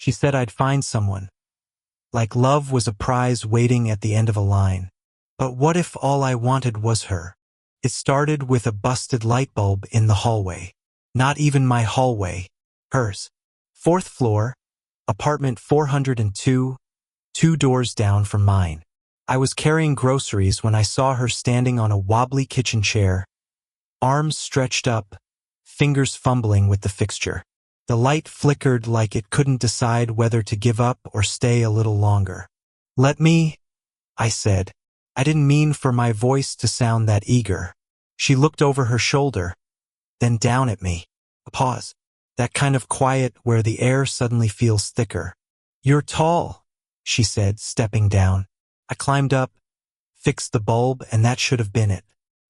She said I'd find someone. Like love was a prize waiting at the end of a line. But what if all I wanted was her? It started with a busted light bulb in the hallway. Not even my hallway. Hers. 4th floor, apartment 402, 2 doors down from mine. I was carrying groceries when I saw her standing on a wobbly kitchen chair, arms stretched up, fingers fumbling with the fixture. The light flickered like it couldn't decide whether to give up or stay a little longer. "Let me," I said. I didn't mean for my voice to sound that eager. She looked over her shoulder, then down at me. A pause. That kind of quiet where the air suddenly feels thicker. "You're tall," she said, stepping down. I climbed up, fixed the bulb, and that should have been it.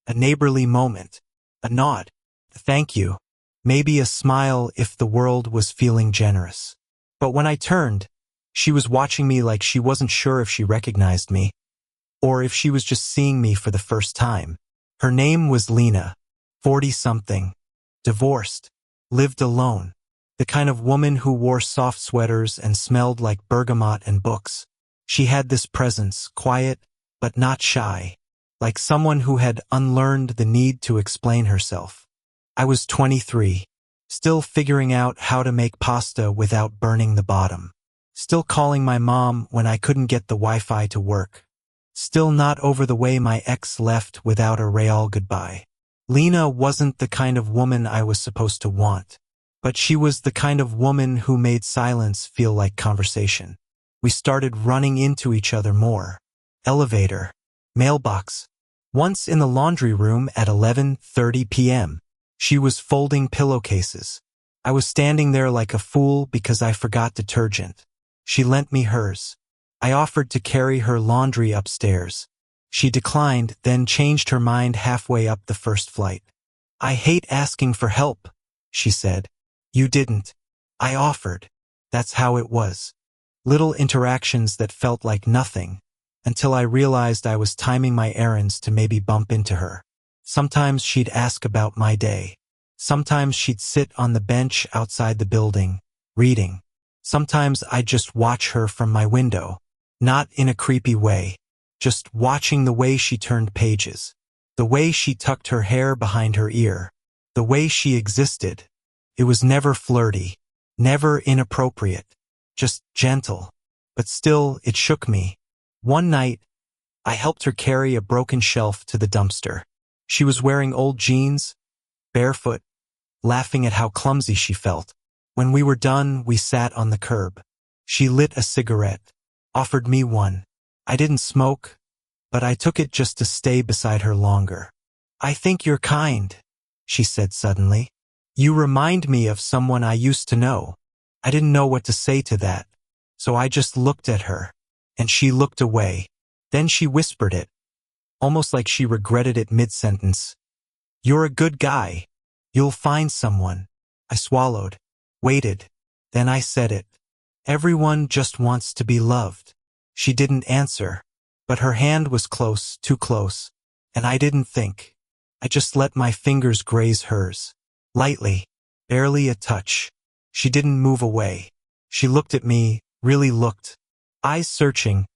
A neighborly moment. A nod. A thank you. Maybe a smile if the world was feeling generous. But when I turned, she was watching me like she wasn't sure if she recognized me, or if she was just seeing me for the first time. Her name was Lena, 40-something, divorced, lived alone, the kind of woman who wore soft sweaters and smelled like bergamot and books. She had this presence, quiet but not shy, like someone who had unlearned the need to explain herself. I was 23, still figuring out how to make pasta without burning the bottom, still calling my mom when I couldn't get the Wi-Fi to work, still not over the way my ex left without a real goodbye. Lena wasn't the kind of woman I was supposed to want, but she was the kind of woman who made silence feel like conversation. We started running into each other more. Elevator, mailbox. Once in the laundry room at 11:30 p.m. She was folding pillowcases. I was standing there like a fool because I forgot detergent. She lent me hers. I offered to carry her laundry upstairs. She declined, then changed her mind halfway up the first flight. "I hate asking for help," she said. "You didn't. I offered." That's how it was. Little interactions that felt like nothing, until I realized I was timing my errands to maybe bump into her. Sometimes she'd ask about my day. Sometimes she'd sit on the bench outside the building, reading. Sometimes I'd just watch her from my window, not in a creepy way, just watching the way she turned pages, the way she tucked her hair behind her ear, the way she existed. It was never flirty, never inappropriate, just gentle, but still it shook me. One night, I helped her carry a broken shelf to the dumpster. She was wearing old jeans, barefoot, laughing at how clumsy she felt. When we were done, we sat on the curb. She lit a cigarette, offered me one. I didn't smoke, but I took it just to stay beside her longer. "I think you're kind," she said suddenly. "You remind me of someone I used to know." I didn't know what to say to that, so I just looked at her, and she looked away. Then she whispered it, almost like she regretted it mid-sentence. "You're a good guy. You'll find someone." I swallowed, waited, then I said it. "Everyone just wants to be loved." She didn't answer, but her hand was close, too close, and I didn't think. I just let my fingers graze hers, lightly, barely a touch. She didn't move away. She looked at me, really looked, eyes searching,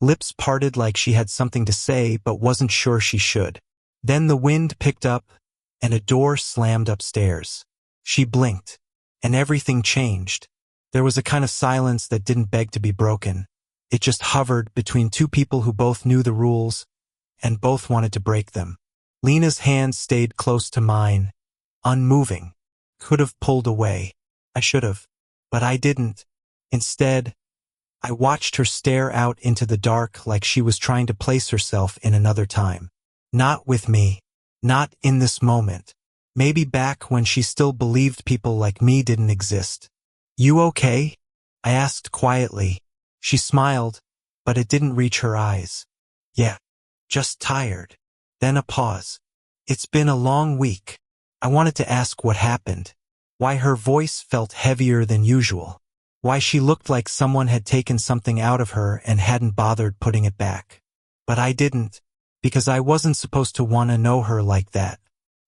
lips parted like she had something to say but wasn't sure she should. Then the wind picked up, and a door slammed upstairs. She blinked, and everything changed. There was a kind of silence that didn't beg to be broken. It just hovered between two people who both knew the rules, and both wanted to break them. Lena's hand stayed close to mine, unmoving. Could have pulled away. I should have, but I didn't. Instead, I watched her stare out into the dark like she was trying to place herself in another time. Not with me. Not in this moment. Maybe back when she still believed people like me didn't exist. "You okay?" I asked quietly. She smiled, but it didn't reach her eyes. "Yeah, just tired." Then a pause. "It's been a long week." I wanted to ask what happened. Why her voice felt heavier than usual. Why she looked like someone had taken something out of her and hadn't bothered putting it back. But I didn't, because I wasn't supposed to want to know her like that.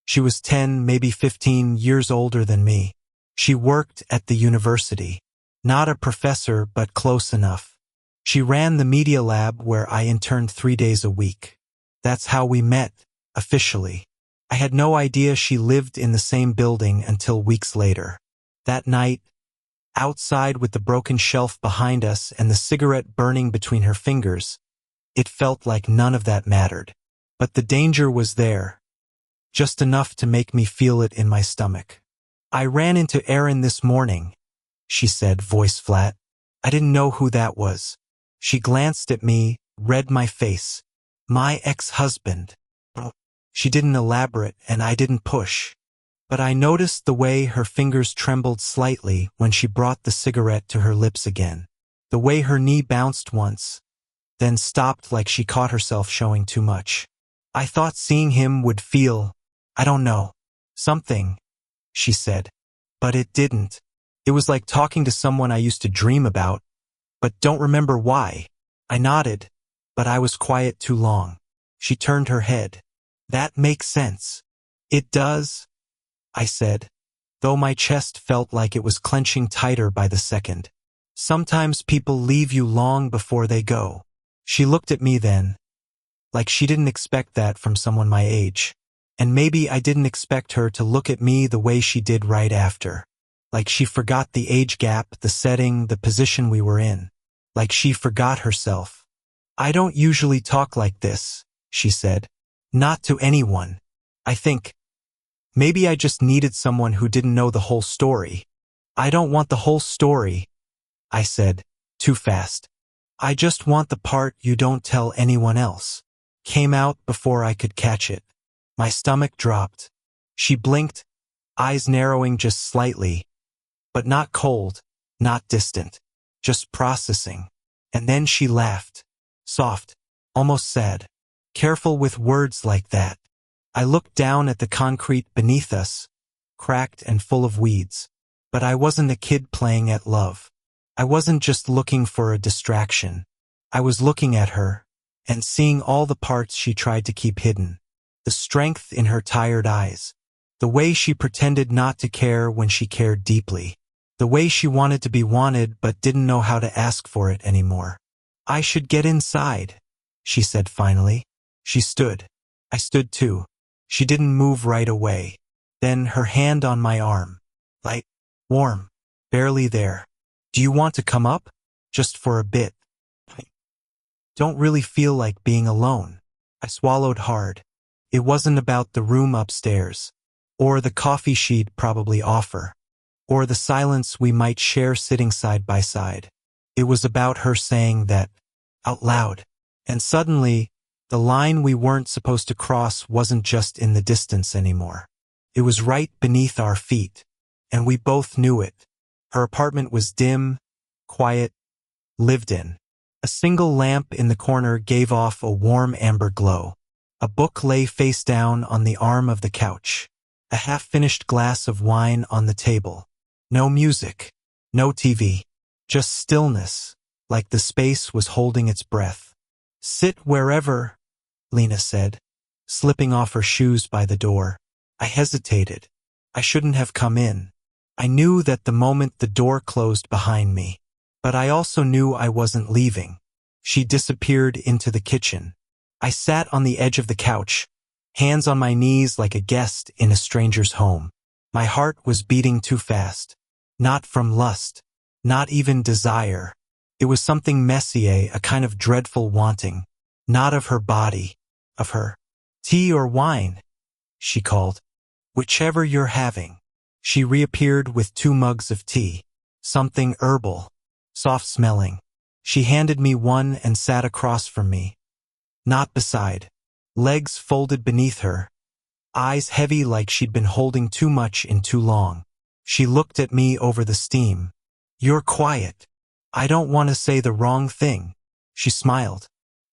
She was 10, maybe 15 years older than me. She worked at the university. Not a professor, but close enough. She ran the media lab where I interned 3 days a week. That's how we met, officially. I had no idea she lived in the same building until weeks later. That night, outside with the broken shelf behind us and the cigarette burning between her fingers, it felt like none of that mattered. But the danger was there, just enough to make me feel it in my stomach. I ran into Erin this morning, she said, voice flat. I didn't know who that was. She glanced at me, read my face. My ex-husband. She didn't elaborate and I didn't push. But I noticed the way her fingers trembled slightly when she brought the cigarette to her lips again. The way her knee bounced once, then stopped like she caught herself showing too much. I thought seeing him would feel, I don't know, something, she said. But it didn't. It was like talking to someone I used to dream about, but don't remember why. I nodded, but I was quiet too long. She turned her head. That makes sense. It does, I said, though my chest felt like it was clenching tighter by the second. Sometimes people leave you long before they go. She looked at me then, like she didn't expect that from someone my age. And maybe I didn't expect her to look at me the way she did right after. Like she forgot the age gap, the setting, the position we were in. Like she forgot herself. I don't usually talk like this, she said. Not to anyone. I think maybe I just needed someone who didn't know the whole story. I don't want the whole story, I said, too fast. I just want the part you don't tell anyone else. Came out before I could catch it. My stomach dropped. She blinked, eyes narrowing just slightly, but not cold, not distant, just processing. And then she laughed, soft, almost sad. Careful with words like that. I looked down at the concrete beneath us, cracked and full of weeds. But I wasn't a kid playing at love. I wasn't just looking for a distraction. I was looking at her, and seeing all the parts she tried to keep hidden. The strength in her tired eyes. The way she pretended not to care when she cared deeply. The way she wanted to be wanted but didn't know how to ask for it anymore. I should get inside, she said finally. She stood. I stood too. She didn't move right away. Then her hand on my arm. Light, warm, barely there. Do you want to come up? Just for a bit. I don't really feel like being alone. I swallowed hard. It wasn't about the room upstairs, or the coffee she'd probably offer, or the silence we might share sitting side by side. It was about her saying that, out loud. And suddenly, the line we weren't supposed to cross wasn't just in the distance anymore. It was right beneath our feet, and we both knew it. Her apartment was dim, quiet, lived in. A single lamp in the corner gave off a warm amber glow. A book lay face down on the arm of the couch. A half-finished glass of wine on the table. No music, no TV, just stillness, like the space was holding its breath. Sit wherever, Lena said, slipping off her shoes by the door. I hesitated. I shouldn't have come in. I knew that the moment the door closed behind me. But I also knew I wasn't leaving. She disappeared into the kitchen. I sat on the edge of the couch, hands on my knees like a guest in a stranger's home. My heart was beating too fast. Not from lust, not even desire. It was something messier, a kind of dreadful wanting. Not of her body, of her. Tea or wine, she called. Whichever you're having. She reappeared with 2 mugs of tea. Something herbal, soft-smelling. She handed me one and sat across from me. Not beside. Legs folded beneath her. Eyes heavy like she'd been holding too much in too long. She looked at me over the steam. You're quiet. I don't want to say the wrong thing. She smiled.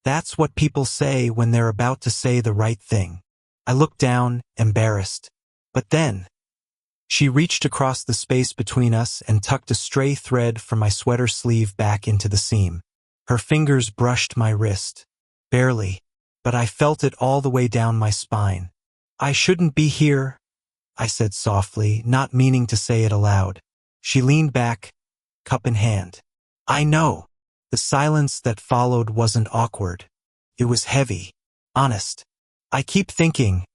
That's what people say when they're about to say the right thing. I looked down, embarrassed. But then, she reached across the space between us and tucked a stray thread from my sweater sleeve back into the seam. Her fingers brushed my wrist. Barely, but I felt it all the way down my spine. I shouldn't be here, I said softly, not meaning to say it aloud. She leaned back, cup in hand. I know. The silence that followed wasn't awkward. It was heavy. Honest. I keep thinking.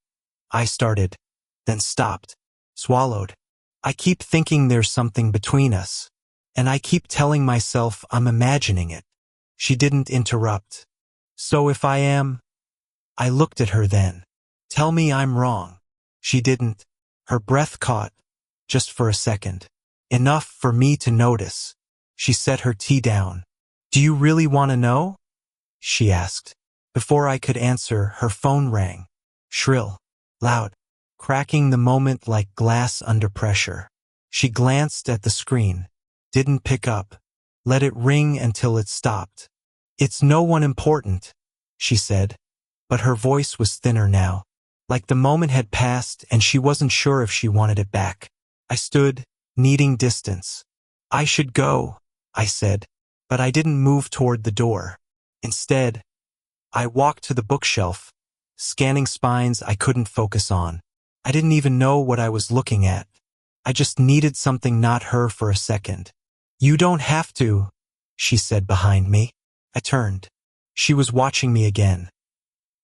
I started. Then stopped. Swallowed. I keep thinking there's something between us. And I keep telling myself I'm imagining it. She didn't interrupt. So if I am? I looked at her then. Tell me I'm wrong. She didn't. Her breath caught. Just for a second. Enough for me to notice. She set her tea down. Do you really want to know? She asked. Before I could answer, her phone rang. Shrill. Loud. Cracking the moment like glass under pressure. She glanced at the screen. Didn't pick up. Let it ring until it stopped. It's no one important, she said. But her voice was thinner now. Like the moment had passed and she wasn't sure if she wanted it back. I stood, needing distance. I should go, I said. But I didn't move toward the door. Instead, I walked to the bookshelf, scanning spines I couldn't focus on. I didn't even know what I was looking at. I just needed something not her for a second. You don't have to, she said behind me. I turned. She was watching me again.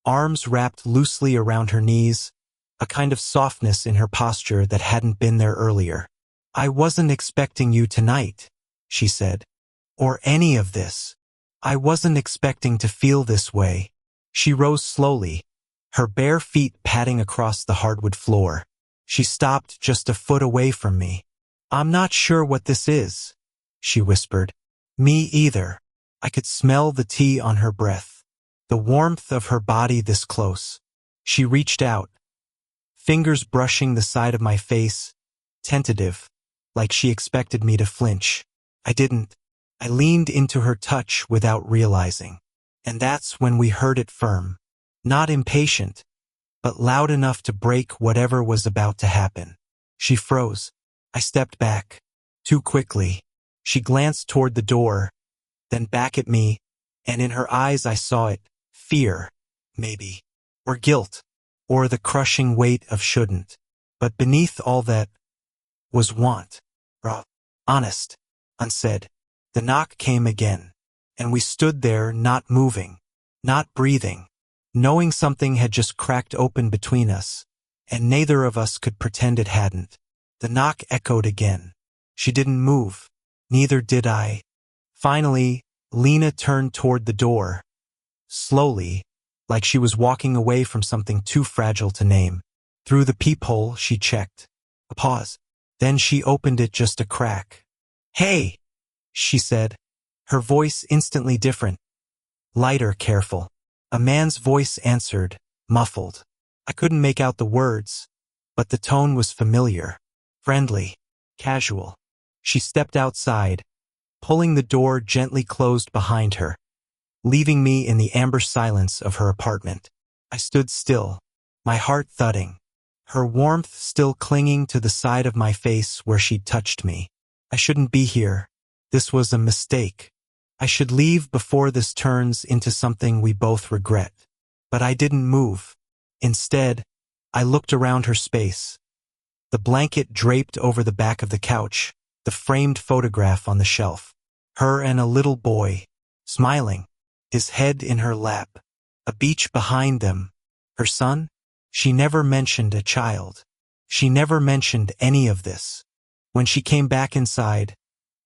Arms wrapped loosely around her knees, a kind of softness in her posture that hadn't been there earlier. I wasn't expecting you tonight, she said. Or any of this. I wasn't expecting to feel this way. She rose slowly, her bare feet padding across the hardwood floor. She stopped just a foot away from me. I'm not sure what this is, she whispered. Me either. I could smell the tea on her breath, the warmth of her body this close. She reached out, fingers brushing the side of my face, tentative, like she expected me to flinch. I didn't. I leaned into her touch without realizing. And that's when we heard it firm. Not impatient, but loud enough to break whatever was about to happen. She froze. I stepped back. Too quickly. She glanced toward the door, then back at me, and in her eyes I saw it. Fear, maybe. Or guilt. Or the crushing weight of shouldn't. But beneath all that was want. Raw. Honest. Unsaid. The knock came again. And we stood there, not moving. Not breathing. Knowing something had just cracked open between us. And neither of us could pretend it hadn't. The knock echoed again. She didn't move. Neither did I. Finally, Lena turned toward the door. Slowly, like she was walking away from something too fragile to name. Through the peephole, she checked. A pause. Then she opened it just a crack. Hey, she said, her voice instantly different. Lighter, careful. A man's voice answered, muffled. I couldn't make out the words, but the tone was familiar. Friendly. Casual. She stepped outside, pulling the door gently closed behind her, leaving me in the amber silence of her apartment. I stood still, my heart thudding, her warmth still clinging to the side of my face where she'd touched me. I shouldn't be here. This was a mistake. I should leave before this turns into something we both regret. But I didn't move. Instead, I looked around her space. The blanket draped over the back of the couch, the framed photograph on the shelf. Her and a little boy, smiling, his head in her lap. A beach behind them. Her son? She never mentioned a child. She never mentioned any of this. When she came back inside,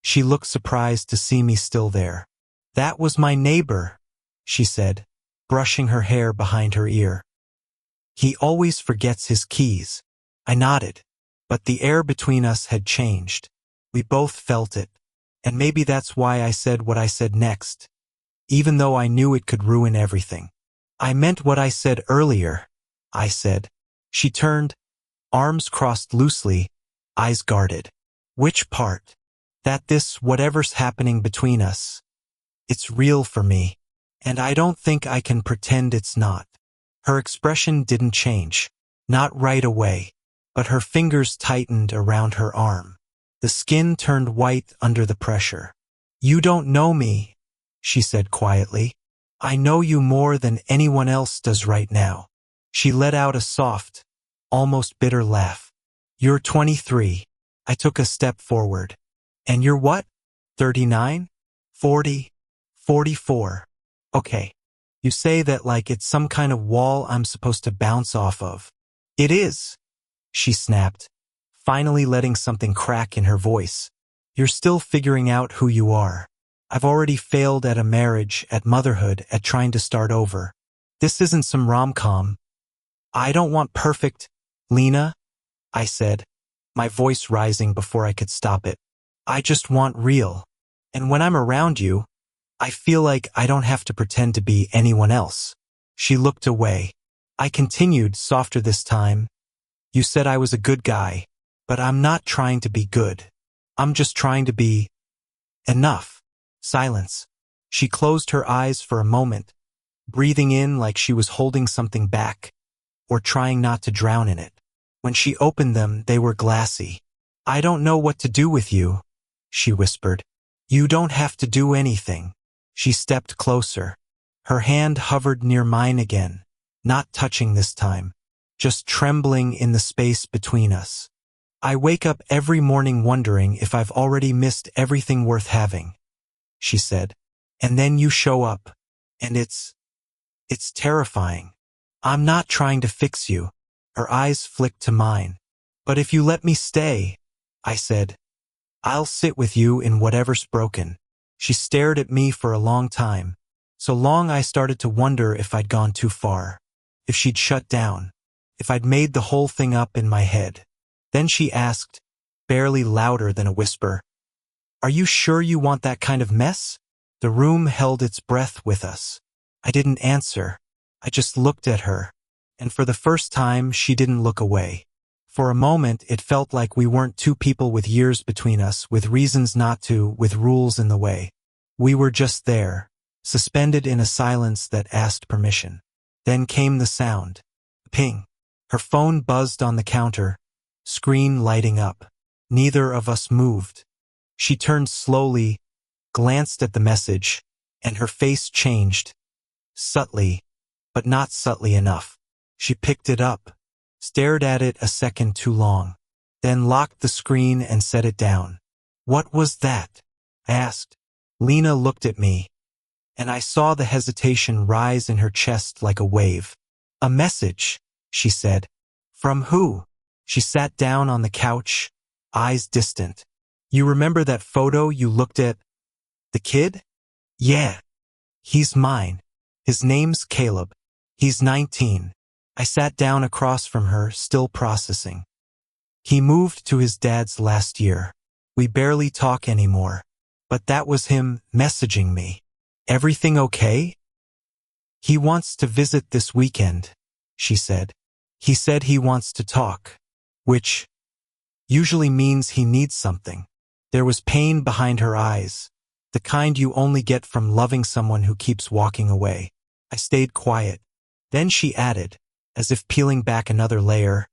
she looked surprised to see me still there. That was my neighbor, she said, brushing her hair behind her ear. He always forgets his keys. I nodded, but the air between us had changed. We both felt it, and maybe that's why I said what I said next, even though I knew it could ruin everything. I meant what I said earlier, I said. She turned, arms crossed loosely, eyes guarded. Which part? That this whatever's happening between us, it's real for me, and I don't think I can pretend it's not. Her expression didn't change, not right away, but her fingers tightened around her arm. The skin turned white under the pressure. You don't know me, she said quietly. I know you more than anyone else does right now. She let out a soft, almost bitter laugh. You're 23. I took a step forward. And you're what? 39? 40? 44. Okay. You say that like it's some kind of wall I'm supposed to bounce off of. It is, she snapped, finally letting something crack in her voice. You're still figuring out who you are. I've already failed at a marriage, at motherhood, at trying to start over. This isn't some rom-com. I don't want perfect, Lena, I said, my voice rising before I could stop it. I just want real. And when I'm around you, I feel like I don't have to pretend to be anyone else. She looked away. I continued, softer this time. You said I was a good guy, but I'm not trying to be good. I'm just trying to be enough. Silence. She closed her eyes for a moment, breathing in like she was holding something back, or trying not to drown in it. When she opened them, they were glassy. I don't know what to do with you, she whispered. You don't have to do anything. She stepped closer. Her hand hovered near mine again, not touching this time, just trembling in the space between us. I wake up every morning wondering if I've already missed everything worth having, she said. And then you show up, and it's terrifying. I'm not trying to fix you. Her eyes flicked to mine. But if you let me stay, I said, I'll sit with you in whatever's broken. She stared at me for a long time, so long I started to wonder if I'd gone too far, if she'd shut down, if I'd made the whole thing up in my head. Then she asked, barely louder than a whisper, Are you sure you want that kind of mess? The room held its breath with us. I didn't answer. I just looked at her, and for the first time she didn't look away. For a moment it felt like we weren't two people with years between us, with reasons not to, with rules in the way. We were just there, suspended in a silence that asked permission. Then came the sound. Ping. Her phone buzzed on the counter, screen lighting up. Neither of us moved. She turned slowly, glanced at the message, and her face changed. Subtly, but not subtly enough. She picked it up, stared at it a second too long, then locked the screen and set it down. What was that? I asked. Lena looked at me, and I saw the hesitation rise in her chest like a wave. A message, she said. From who? She sat down on the couch, eyes distant. You remember that photo you looked at? The kid? Yeah. He's mine. His name's Caleb. He's 19. I sat down across from her, still processing. He moved to his dad's last year. We barely talk anymore. But that was him messaging me. Everything okay? He wants to visit this weekend, she said. He said he wants to talk, which usually means he needs something. There was pain behind her eyes, the kind you only get from loving someone who keeps walking away. I stayed quiet. Then she added, as if peeling back another layer,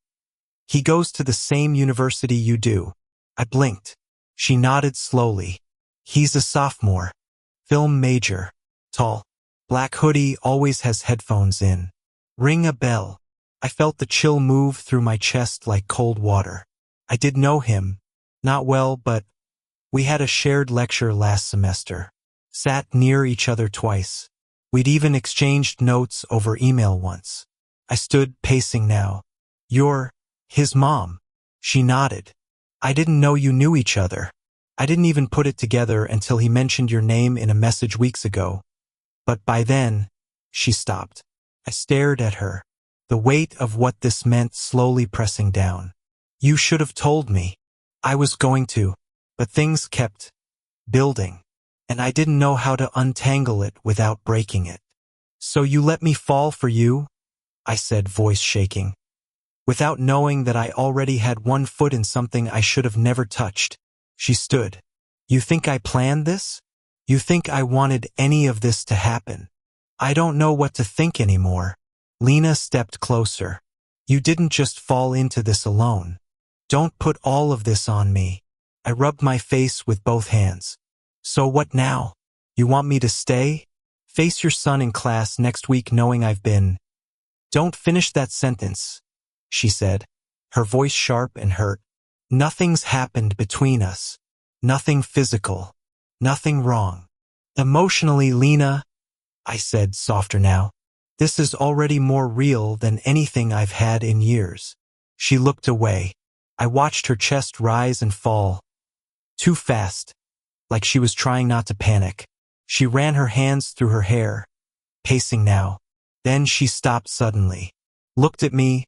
He goes to the same university you do. I blinked. She nodded slowly. He's a sophomore. Film major. Tall. Black hoodie, always has headphones in. Ring a bell. I felt the chill move through my chest like cold water. I did know him. Not well, but we had a shared lecture last semester. Sat near each other twice. We'd even exchanged notes over email once. I stood pacing now. You're his mom. She nodded. I didn't know you knew each other. I didn't even put it together until he mentioned your name in a message weeks ago. But by then, she stopped. I stared at her, the weight of what this meant slowly pressing down. You should have told me. I was going to, but things kept building, and I didn't know how to untangle it without breaking it. So you let me fall for you? I said, voice shaking. Without knowing that I already had one foot in something I should have never touched. She stood. You think I planned this? You think I wanted any of this to happen? I don't know what to think anymore. Lena stepped closer. You didn't just fall into this alone. Don't put all of this on me. I rubbed my face with both hands. So what now? You want me to stay? Face your son in class next week knowing I've been... Don't finish that sentence, she said, her voice sharp and hurt. Nothing's happened between us. Nothing physical. Nothing wrong. Emotionally, Lena, I said, softer now. This is already more real than anything I've had in years. She looked away. I watched her chest rise and fall. Too fast, like she was trying not to panic. She ran her hands through her hair, pacing now. Then she stopped suddenly. Looked at me,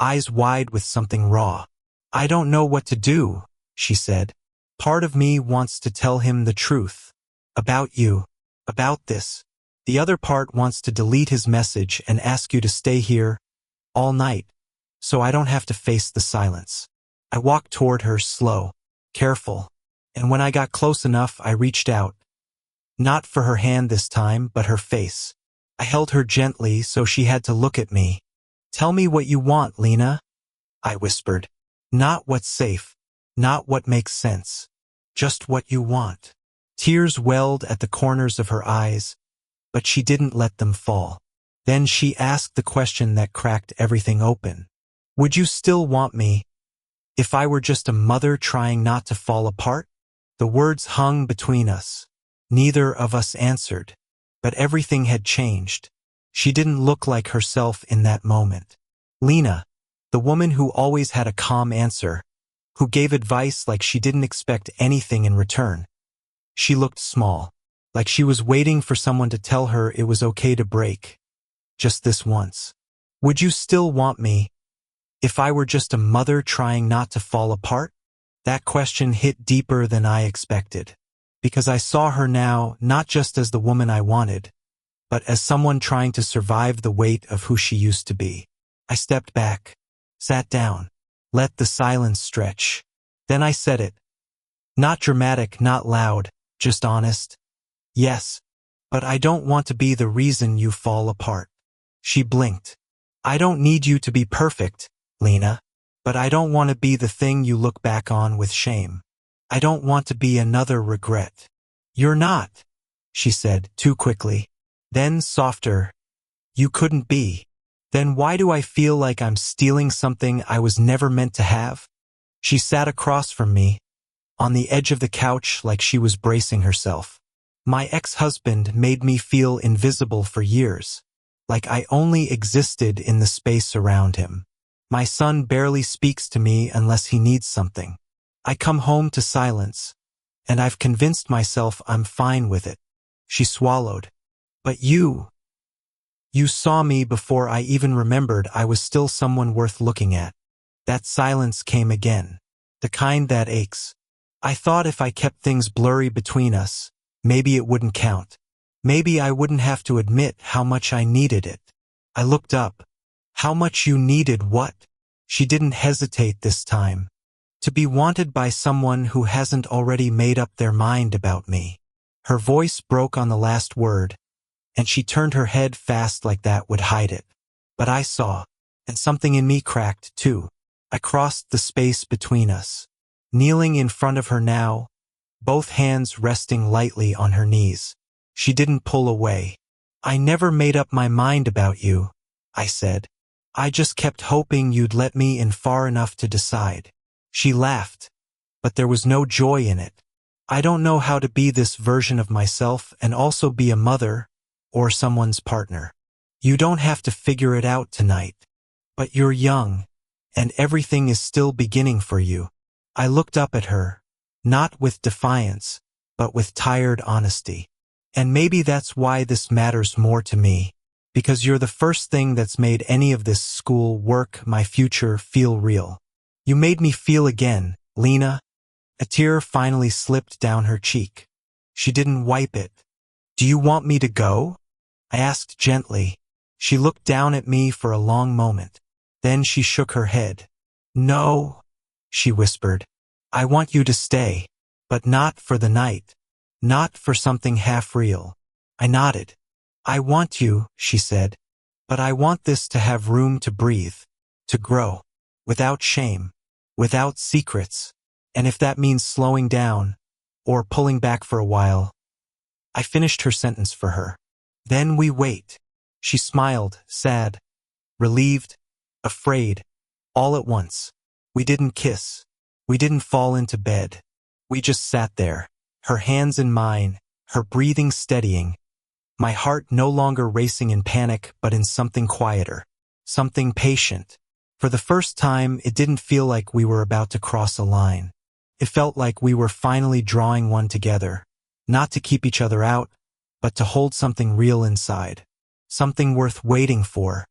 eyes wide with something raw. I don't know what to do, she said. Part of me wants to tell him the truth. About you. About this. The other part wants to delete his message and ask you to stay here all night, so I don't have to face the silence. I walked toward her, slow, careful, and when I got close enough, I reached out. Not for her hand this time, but her face. I held her gently so she had to look at me. Tell me what you want, Lena, I whispered. Not what's safe, not what makes sense, just what you want. Tears welled at the corners of her eyes, but she didn't let them fall. Then she asked the question that cracked everything open. Would you still want me if I were just a mother trying not to fall apart? The words hung between us. Neither of us answered, but everything had changed. She didn't look like herself in that moment. Lena, the woman who always had a calm answer, who gave advice like she didn't expect anything in return. She looked small, like she was waiting for someone to tell her it was okay to break. Just this once. Would you still want me if I were just a mother trying not to fall apart? That question hit deeper than I expected, because I saw her now not just as the woman I wanted, but as someone trying to survive the weight of who she used to be. I stepped back, sat down, let the silence stretch. Then I said it. Not dramatic, not loud, just honest. Yes, but I don't want to be the reason you fall apart. She blinked. I don't need you to be perfect, Lena, but I don't want to be the thing you look back on with shame. I don't want to be another regret. You're not, she said, too quickly. Then softer. You couldn't be. Then why do I feel like I'm stealing something I was never meant to have? She sat across from me, on the edge of the couch like she was bracing herself. My ex-husband made me feel invisible for years, like I only existed in the space around him. My son barely speaks to me unless he needs something. I come home to silence, and I've convinced myself I'm fine with it. She swallowed. But you saw me before I even remembered I was still someone worth looking at. That silence came again, the kind that aches. I thought if I kept things blurry between us, maybe it wouldn't count. Maybe I wouldn't have to admit how much I needed it. I looked up. How much you needed what? She didn't hesitate this time. To be wanted by someone who hasn't already made up their mind about me. Her voice broke on the last word, and she turned her head fast like that would hide it. But I saw, and something in me cracked too. I crossed the space between us, kneeling in front of her now, both hands resting lightly on her knees. She didn't pull away. I never made up my mind about you, I said. I just kept hoping you'd let me in far enough to decide. She laughed, but there was no joy in it. I don't know how to be this version of myself and also be a mother or someone's partner. You don't have to figure it out tonight. But you're young, and everything is still beginning for you. I looked up at her, not with defiance, but with tired honesty. And maybe that's why this matters more to me, because you're the first thing that's made any of this school work, my future, feel real. You made me feel again, Lena. A tear finally slipped down her cheek. She didn't wipe it. Do you want me to go? I asked gently. She looked down at me for a long moment. Then she shook her head. No, she whispered. I want you to stay, but not for the night. Not for something half real. I nodded. I want you, she said, but I want this to have room to breathe, to grow, without shame, without secrets, and if that means slowing down, or pulling back for a while. I finished her sentence for her. Then we wait. She smiled, sad, relieved, afraid, all at once. We didn't kiss. We didn't fall into bed. We just sat there, her hands in mine, her breathing steadying, my heart no longer racing in panic but in something quieter, something patient. For the first time, it didn't feel like we were about to cross a line. It felt like we were finally drawing one together, not to keep each other out, but to hold something real inside, something worth waiting for,